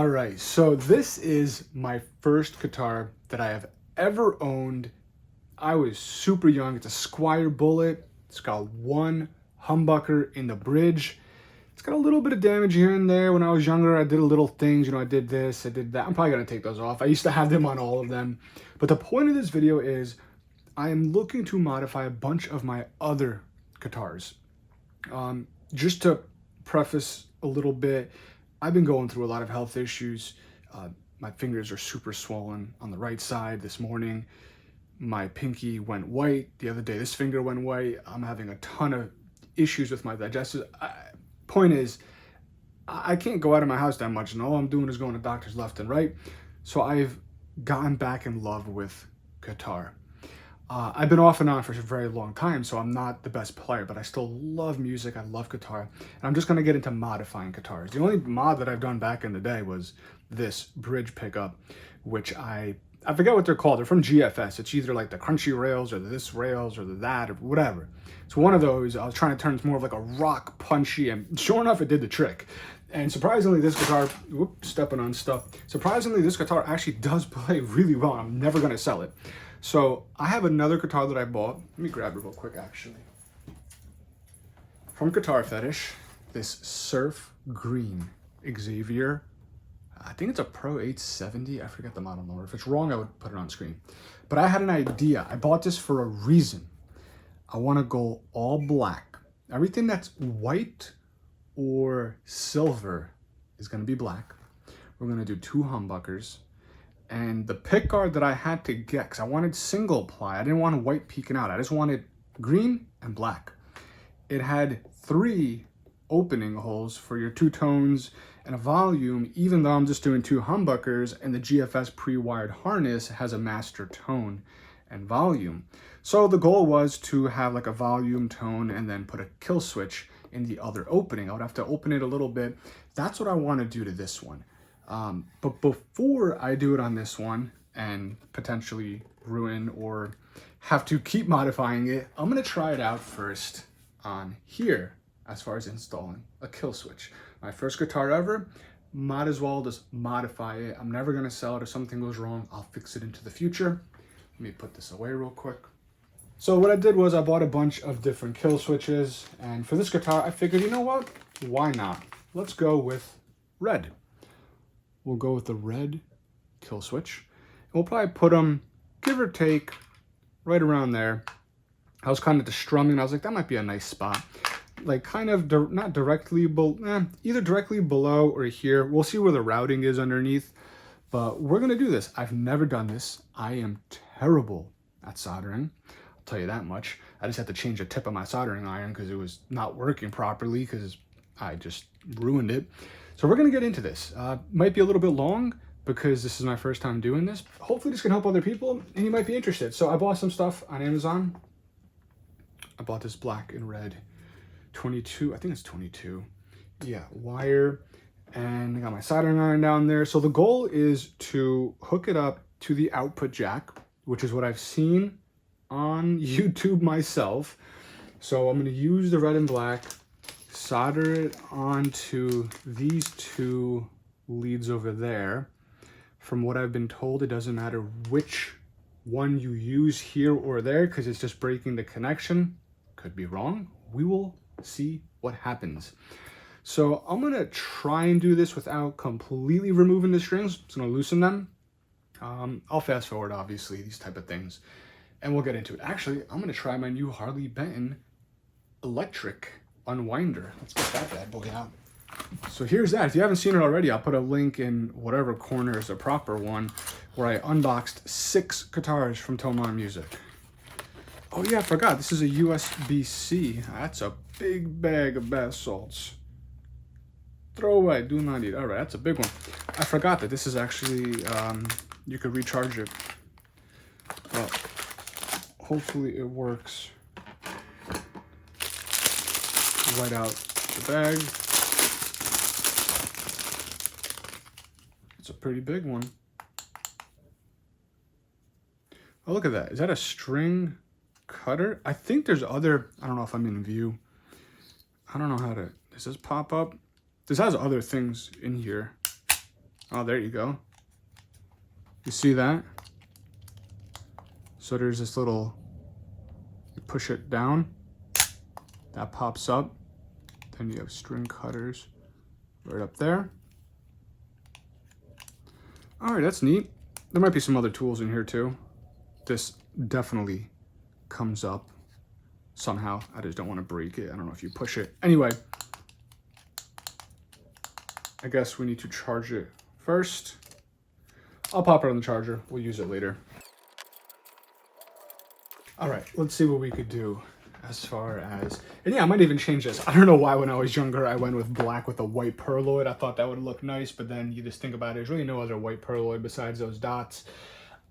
All right, so this is my first guitar that I have ever owned. I was super young. It's a Squier Bullet. It's got one humbucker in the bridge. It's got a little bit of damage here and there. When I was younger, I did little things. You know, I did this, I did that. I'm probably gonna take those off. I used to have them on all of them. But the point of this video is I am looking to modify a bunch of my other guitars. Just to preface a little bit, I've been going through a lot of health issues. My fingers are super swollen on the right side. This morning, my pinky went white. The other day, this finger went white. I'm having a ton of issues with my digestive. Point is, I can't go out of my house that much, and all I'm doing is going to doctors left and right. So I've gotten back in love with guitar. I've been off and on for a very long time, so I'm not the best player, but I still love music. I love guitar, and I'm just going to get into modifying guitars. The only mod that I've done back in the day was this bridge pickup, which I forget what they're called. They're from GFS. It's either like the crunchy rails or this rails or the that or whatever. So one of those, I was trying to turn it more of like a rock punchy, and sure enough, it did the trick. And surprisingly, this guitar, whoop, stepping on stuff. Surprisingly, this guitar actually does play really well. I'm never going to sell it. So I have another guitar that I bought. Let me grab it real quick, actually. From Guitar Fetish, this Surf Green Xavier. I think it's a Pro 870. I forget the model number. If it's wrong, I would put it on screen. But I had an idea. I bought this for a reason. I want to go all black. Everything that's white or silver is going to be black. We're going to do 2 humbuckers. And the pickguard that I had to get, because I wanted single ply, I didn't want white peeking out. I just wanted green and black. It had 3 opening holes for your 2 tones and a volume, even though I'm just doing 2 humbuckers, and the GFS pre-wired harness has a master tone and volume. So the goal was to have like a volume, tone, and then put a kill switch in the other opening. I would have to open it a little bit. That's what I want to do to this one. But before I do it on this one and potentially ruin or have to keep modifying it, I'm going to try it out first on here as far as installing a kill switch. My first guitar ever, might as well just modify it. I'm never going to sell it. If something goes wrong, I'll fix it into the future. Let me put this away real quick. So what I did was I bought a bunch of different kill switches, and for this guitar, I figured, you know what? Why not? Let's go with red. We'll go with the red kill switch. And we'll probably put them, give or take, right around there. I was kind of just strumming. I was like, that might be a nice spot. Like kind of, not directly, either directly below or here. We'll see where the routing is underneath. But we're going to do this. I've never done this. I am terrible at soldering. I'll tell you that much. I just had to change the tip of my soldering iron because it was not working properly because I just ruined it. So we're going to get into this. Might be a little bit long because this is my first time doing this. Hopefully this can help other people and you might be interested. So I bought some stuff on Amazon. I bought this black and red 22, I think it's 22. Yeah, wire. And I got my soldering iron down there. So the goal is to hook it up to the output jack, which is what I've seen on YouTube myself. So I'm going to use the red and black, solder it onto these 2 leads over there. From what I've been told, it doesn't matter which one you use here or there because it's just breaking the connection. Could be wrong. We will see what happens. So I'm going to try and do this without completely removing the strings. I'm just going to loosen them. I'll fast forward, obviously, these type of things. And we'll get into it. Actually, I'm going to try my new Harley Benton electric unwinder. Let's get that bad boy out. So here's that. If you haven't seen it already, I'll put a link in whatever corner is the proper one where I unboxed 6 guitars from Tomar Music. Oh yeah, I forgot. This is a USB-C. That's a big bag of bath salts. Throw away. Do not eat. All right, that's a big one. I forgot that this is actually, you could recharge it. But hopefully it works. Right out the bag. It's a pretty big one. Oh, look at that. Is that a string cutter? I think there's other, I don't know if I'm in view. I don't know how to, does this pop up? This has other things in here. Oh, there you go. You see that? So there's this little, you push it down, that pops up. Then you have string cutters right up there. All right, that's neat. There might be some other tools in here too. This definitely comes up somehow. I just don't want to break it. I don't know if you push it. Anyway, I guess we need to charge it first. I'll pop it on the charger. We'll use it later. All right, let's see what we could do as far as, and yeah, I might even change this. I don't know why when I was younger I went with black with a white perloid. I thought that would look nice, but then you just think about it, there's really no other white perloid besides those dots.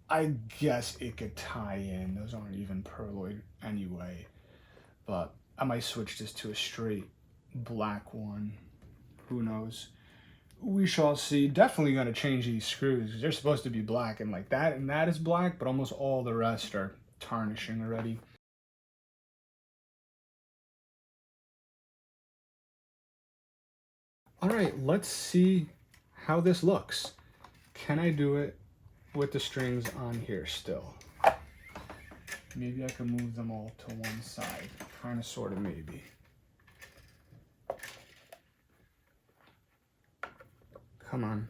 I guess it could tie in. Those aren't even perloid anyway, but I might switch this to a straight black one. Who knows? We shall see. Definitely going to change these screws because they're supposed to be black, and like that and that is black, but almost all the rest are tarnishing already. All right, let's see how this looks. Can I do it with the strings on here still? Maybe I can move them all to one side. Kind of, sort of, maybe. Come on.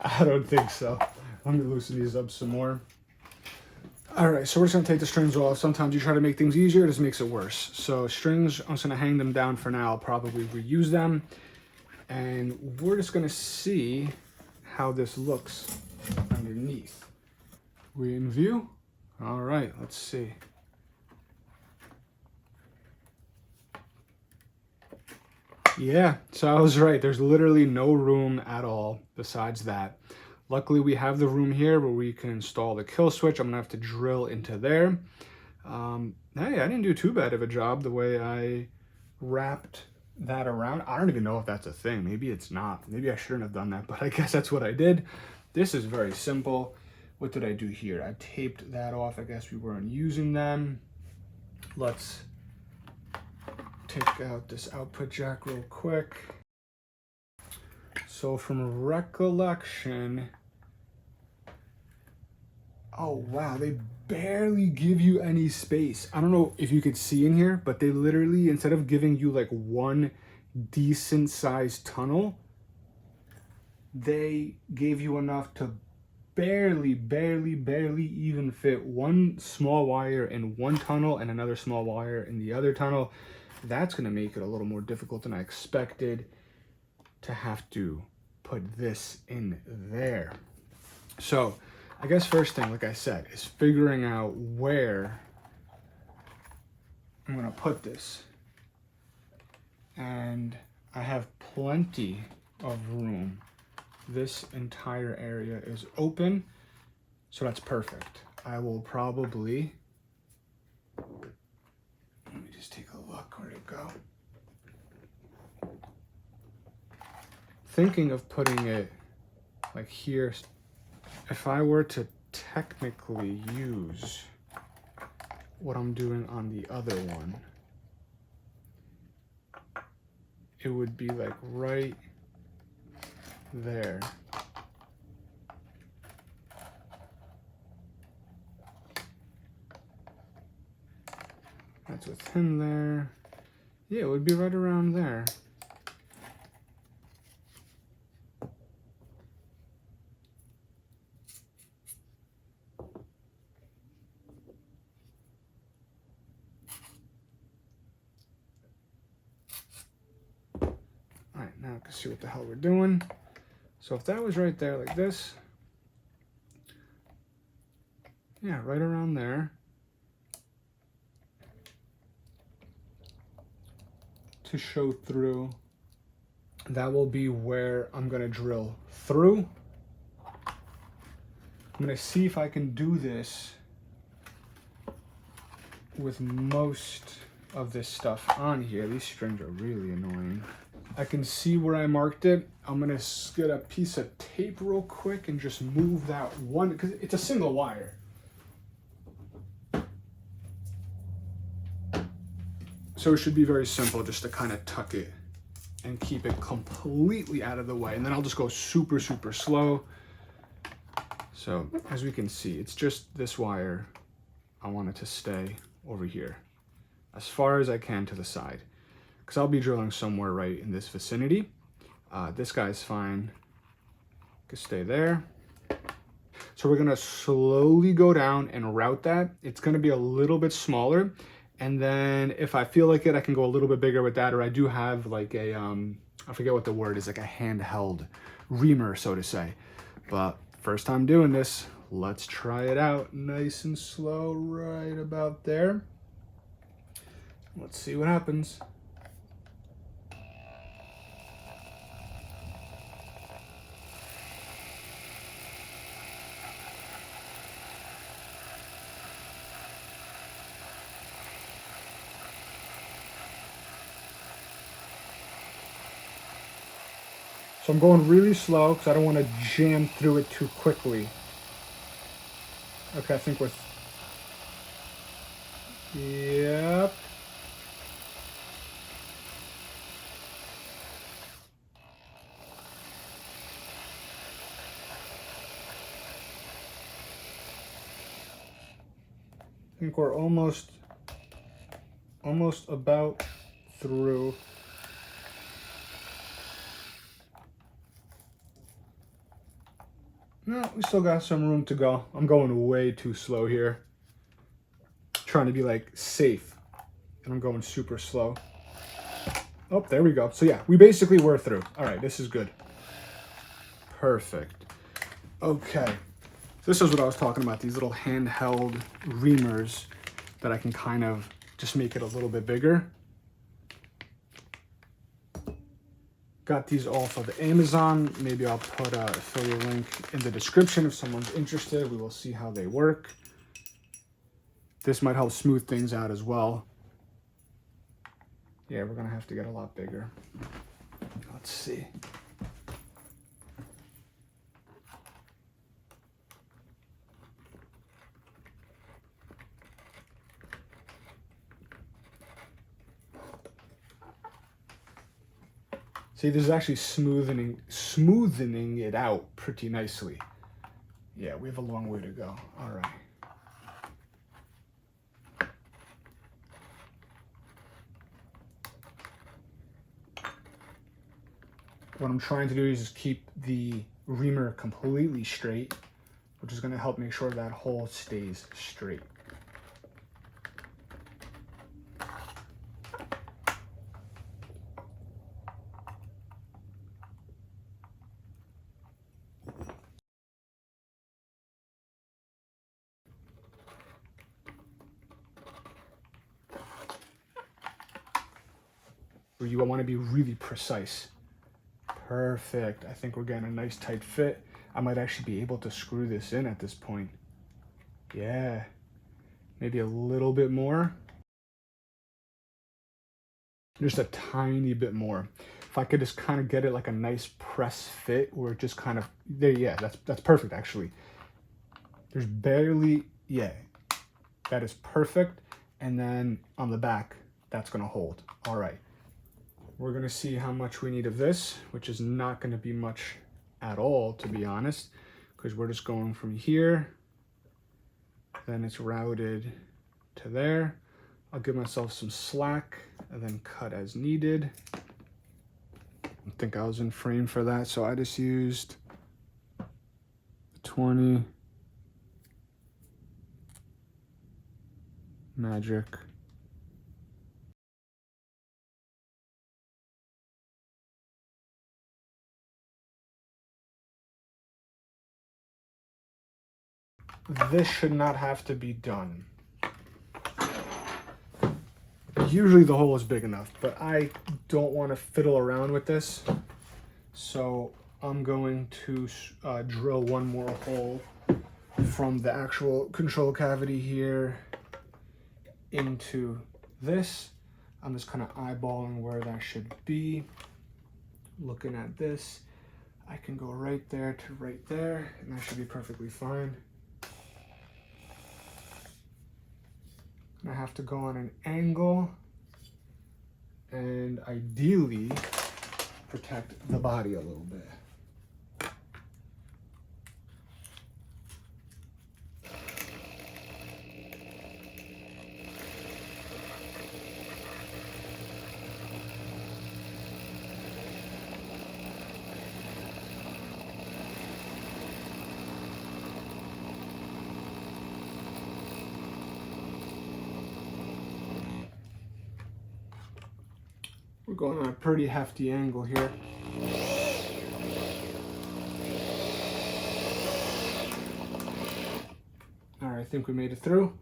I don't think so. Let me loosen these up some more. All right, so we're just gonna take the strings off. Sometimes you try to make things easier, it just makes it worse. So strings, I'm just gonna hang them down for now. I'll probably reuse them. And we're just gonna see how this looks underneath. We in view? All right, let's see. Yeah, so I was right. There's literally no room at all besides that. Luckily, we have the room here where we can install the kill switch. I'm gonna have to drill into there. Hey, I didn't do too bad of a job the way I wrapped that around. I don't even know if that's a thing. Maybe it's not. Maybe I shouldn't have done that, but I guess that's what I did. This is very simple. What did I do here? I taped that off. I guess we weren't using them. Let's take out this output jack real quick. So from recollection, oh wow, they barely give you any space. I don't know if you could see in here, but they literally, instead of giving you like one decent sized tunnel, they gave you enough to barely even fit one small wire in one tunnel and another small wire in the other tunnel. That's gonna make it a little more difficult than I expected to have to put this in there. So I guess first thing, like I said, is figuring out where I'm gonna put this. And I have plenty of room. This entire area is open, so that's perfect. I will probably, let me just take a look, where'd it go? Thinking of putting it like here. If I were to technically use what I'm doing on the other one, it would be like right there. That's with him there. Yeah, it would be right around there. Now I can see what the hell we're doing. So if that was right there like this, yeah, right around there, to show through, that will be where I'm gonna drill through. I'm gonna see if I can do this with most of this stuff on here. These strings are really annoying. I can see where I marked it. I'm gonna get a piece of tape real quick and just move that one, because it's a single wire. So it should be very simple just to kind of tuck it and keep it completely out of the way. And then I'll just go super, super slow. So as we can see, it's just this wire. I want it to stay over here as far as I can to the side, because I'll be drilling somewhere right in this vicinity. This guy's fine. Can stay there. So we're gonna slowly go down and route that. It's gonna be a little bit smaller. And then if I feel like it, I can go a little bit bigger with that, or I do have like a, I forget what the word is, like a handheld reamer, so to say. But first time doing this, let's try it out. Nice and slow, right about there. Let's see what happens. So I'm going really slow because I don't want to jam through it too quickly. Okay, I think we're... Yep. I think we're almost about through. No, we still got some room to go. I'm going way too slow here. Trying to be like safe, and I'm going super slow. Oh, there we go. So yeah, we basically were through. All right, this is good. Perfect. Okay, this is what I was talking about, these little handheld reamers that I can kind of just make it a little bit bigger. Got these off of Amazon. Maybe I'll put an affiliate link in the description if someone's interested. We will see how they work. This might help smooth things out as well. Yeah, we're gonna have to get a lot bigger. Let's see. See, this is actually smoothening it out pretty nicely. Yeah, we have a long way to go. All right. What I'm trying to do is just keep the reamer completely straight, which is going to help make sure that hole stays straight. You want to be really precise. Perfect. I think we're getting a nice tight fit. I might actually be able to screw this in at this point. Yeah. Maybe a little bit more. Just a tiny bit more. If I could just kind of get it like a nice press fit where it just kind of, there, yeah, that's perfect actually. There's barely, yeah, that is perfect. And then on the back, that's gonna hold. All right. We're gonna see how much we need of this, which is not gonna be much at all, to be honest, because we're just going from here, then it's routed to there. I'll give myself some slack and then cut as needed. I think I was in frame for that, so I just used 20 magic. This should not have to be done. Usually the hole is big enough, but I don't want to fiddle around with this. So I'm going to drill one more hole from the actual control cavity here into this. I'm just kind of eyeballing where that should be. Looking at this, I can go right there to right there, and that should be perfectly fine. I have to go on an angle and ideally protect the body a little bit. We're going on a pretty hefty angle here. All right, I think we made it through.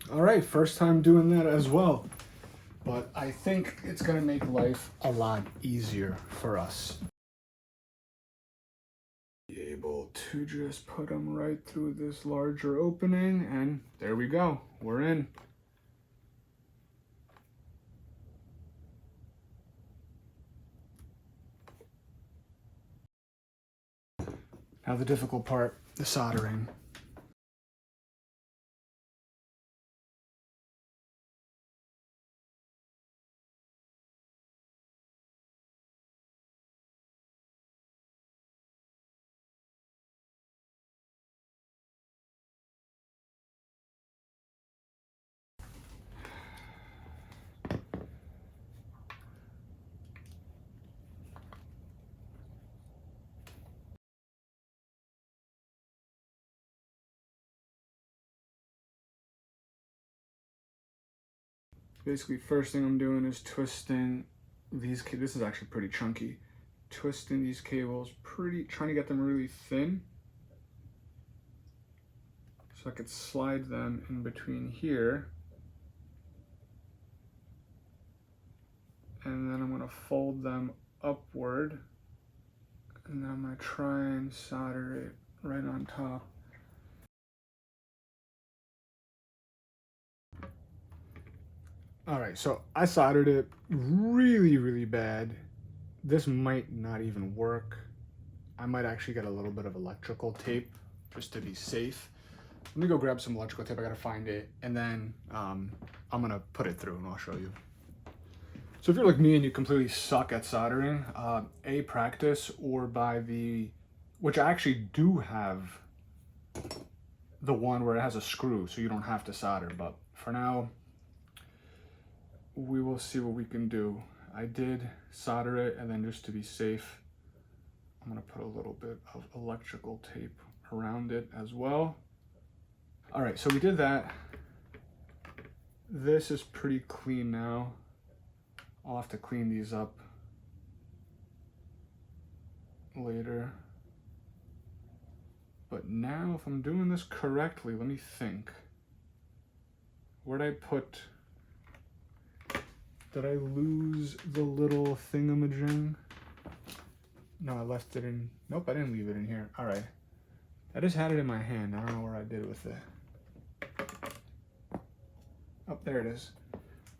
All right, first time doing that as well. But I think it's gonna make life a lot easier for us. Be able to just put them right through this larger opening, and there we go, we're in. Now the difficult part, the soldering. Basically, first thing I'm doing is twisting these, this is actually pretty chunky, twisting these cables, trying to get them really thin so I could slide them in between here. And then I'm gonna fold them upward, and then I'm gonna try and solder it right on top. All right, so I soldered it really bad. This might not even work. I might actually get a little bit of electrical tape just to be safe. Let me go grab some electrical tape, I gotta find it, and then I'm gonna put it through and I'll show you. So if you're like me and you completely suck at soldering, practice or buy which I actually do have the one where it has a screw so you don't have to solder, but for now, we will see what we can do. I did solder it, and then just to be safe, I'm gonna put a little bit of electrical tape around it as well. All right, so we did that. This is pretty clean now. I'll have to clean these up later. But now, if I'm doing this correctly, let me think. Where'd I put, did I lose the little thingamajig? No, I left it in, nope, I didn't leave it in here. All right, I just had it in my hand. I don't know where I did with it. Oh, there it is.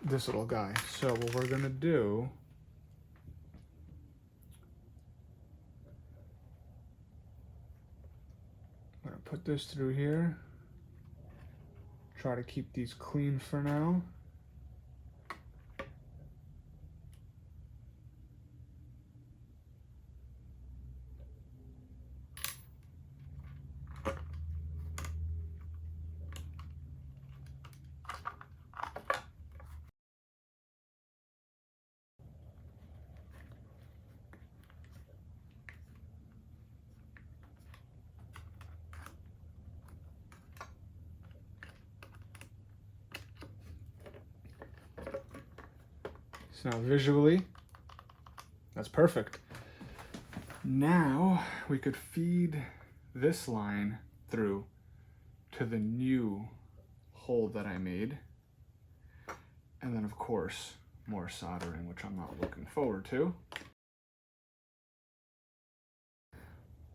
This little guy. So what we're gonna do, I'm gonna put this through here. Try to keep these clean for now. So now visually, that's perfect. Now we could feed this line through to the new hole that I made. And then of course, more soldering, which I'm not looking forward to.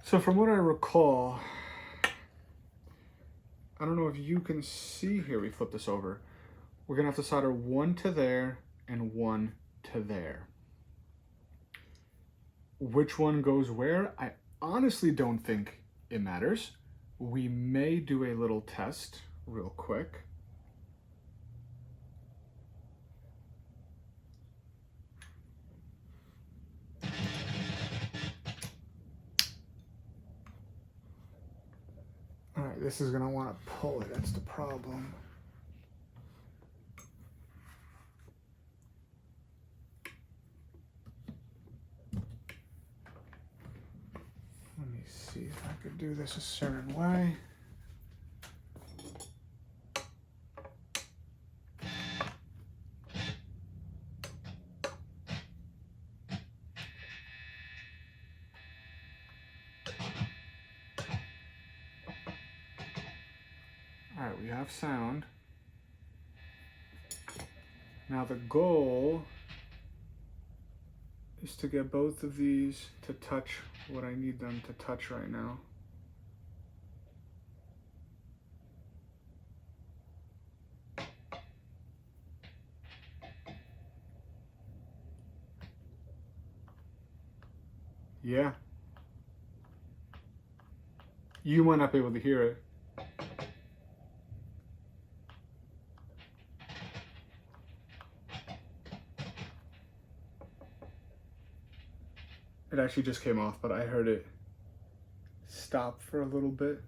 So from what I recall, I don't know if you can see here, we flip this over. We're gonna have to solder one to there and one to there. which one goes where, I honestly don't think it matters. We may do a little test real quick. All right, this is gonna want to pull it, that's the problem. Let me see if I could do this a certain way. All right, we have sound. Now the goal is to get both of these to touch what I need them to touch right now. Yeah. You might not be able to hear it. It actually just came off, but I heard it stop for a little bit.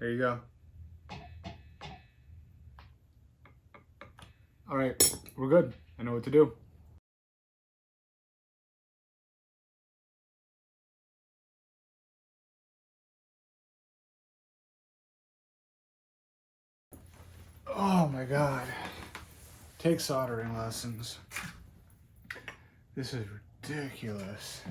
There you go. All right, we're good. I know what to do. Oh my God. Take soldering lessons. This is ridiculous.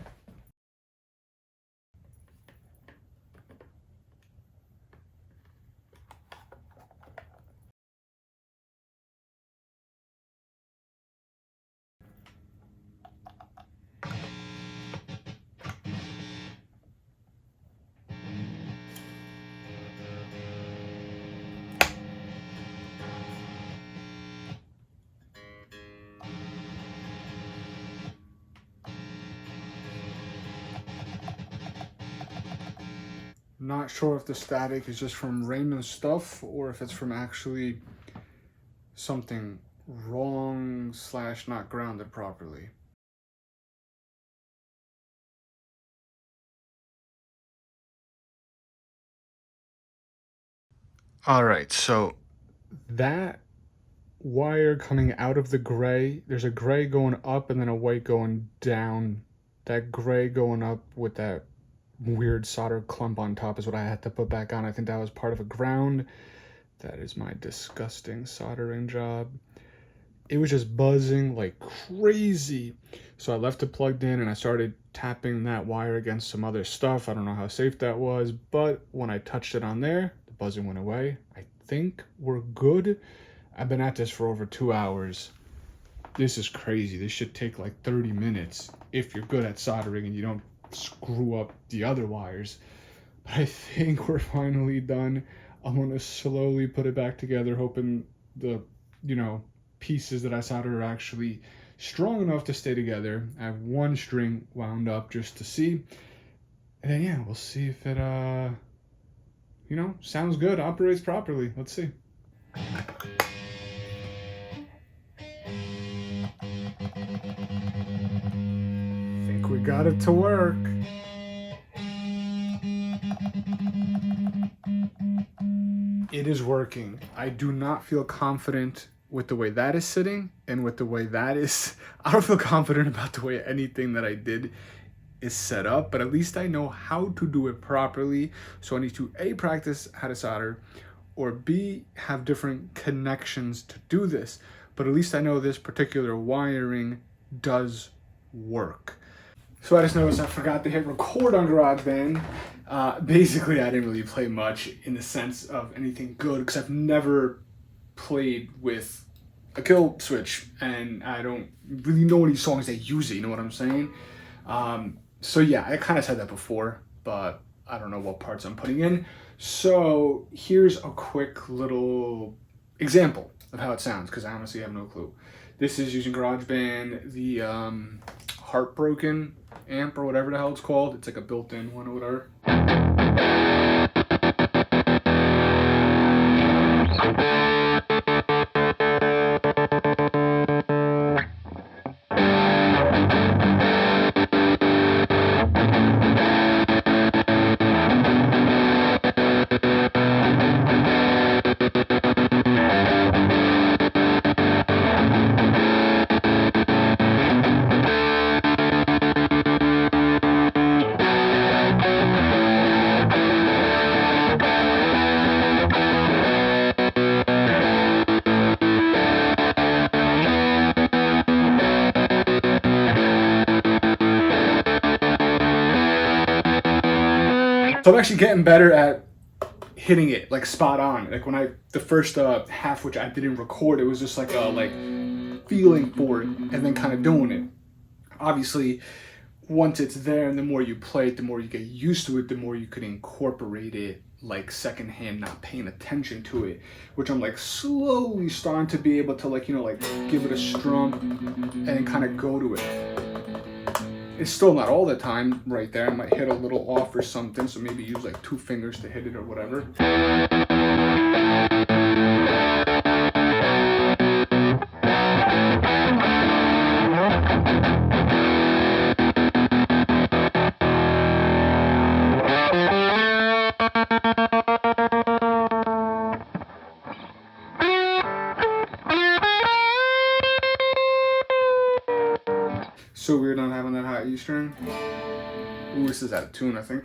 Not sure if the static is just from random stuff or if it's from actually something wrong / not grounded properly. All right, so that wire coming out of the gray, there's a gray going up and then a white going down. That gray going up with that weird solder clump on top is what I had to put back on. I think that was part of a ground. That is my disgusting soldering job. It was just buzzing like crazy. So I left it plugged in and I started tapping that wire against some other stuff. I don't know how safe that was, but when I touched it on there, the buzzing went away. I think we're good. I've been at this for over 2 hours. This is crazy. This should take like 30 minutes if you're good at soldering and you don't screw up the other wires. But I think we're finally done. I'm gonna slowly put it back together, hoping the, pieces that I soldered are actually strong enough to stay together. I have one string wound up just to see. And then, yeah, we'll see if it, sounds good, operates properly. Let's see. Think we got it to work. It is working. I do not feel confident with the way that is sitting and with the way that is. I don't feel confident about the way anything that I did is set up, but at least I know how to do it properly. So I need to A, practice how to solder, or B, have different connections to do this. But at least I know this particular wiring does work. So I just noticed I forgot to hit record on GarageBand. Basically, I didn't really play much in the sense of anything good because I've never played with a Killswitch and I don't really know any songs that use it, you know what I'm saying? So yeah, I kind of said that before, but I don't know what parts I'm putting in. So here's a quick little example of how it sounds, because I honestly have no clue. This is using GarageBand, the Heartbroken amp or whatever the hell it's called. It's like a built-in one or whatever. So I'm actually getting better at hitting it like spot on. Like when the first half, which I didn't record, it was just like a feeling for it and then kind of doing it. Obviously, once it's there and the more you play it, the more you get used to it, the more you could incorporate it like secondhand, not paying attention to it, which I'm like slowly starting to be able to give it a strum and then kind of go to it. It's still not all the time right there. I might hit a little off or something, so maybe use like 2 fingers to hit it or whatever. So weird not having that high E string. Ooh, this is out of tune, I think.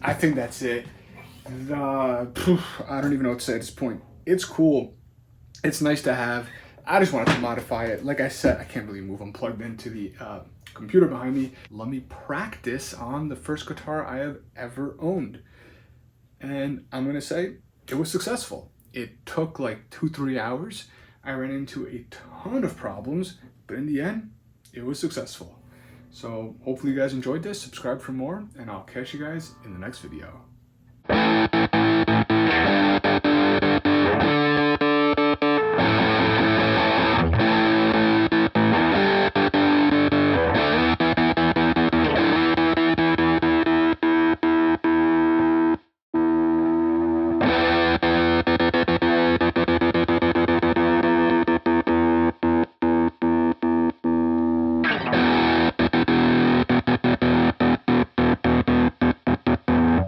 I think that's it. I don't even know what to say at this point. It's cool. It's nice to have. I just wanted to modify it. Like I said, I can't really move. I'm plugged into the computer behind me. Let me practice on the first guitar I have ever owned. And I'm going to say it was successful. It took like 2-3 hours. I ran into a ton of problems, but in the end, it was successful. So hopefully you guys enjoyed this. Subscribe for more, and I'll catch you guys in the next video.